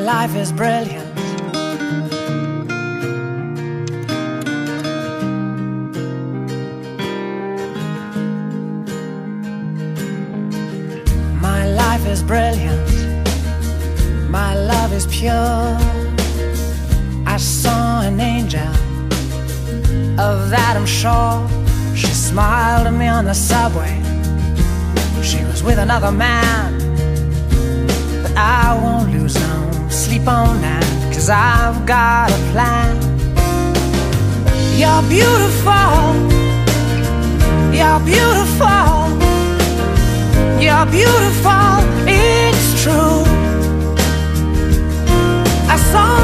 life is brilliant. My life is brilliant. My love is pure. I saw an angel, of that I'm sure. She smiled at me on the subway. She was with another man, but I won't lose no sleep on that, 'cause I've got a plan. You're beautiful. You're beautiful. You're beautiful, it's true. I saw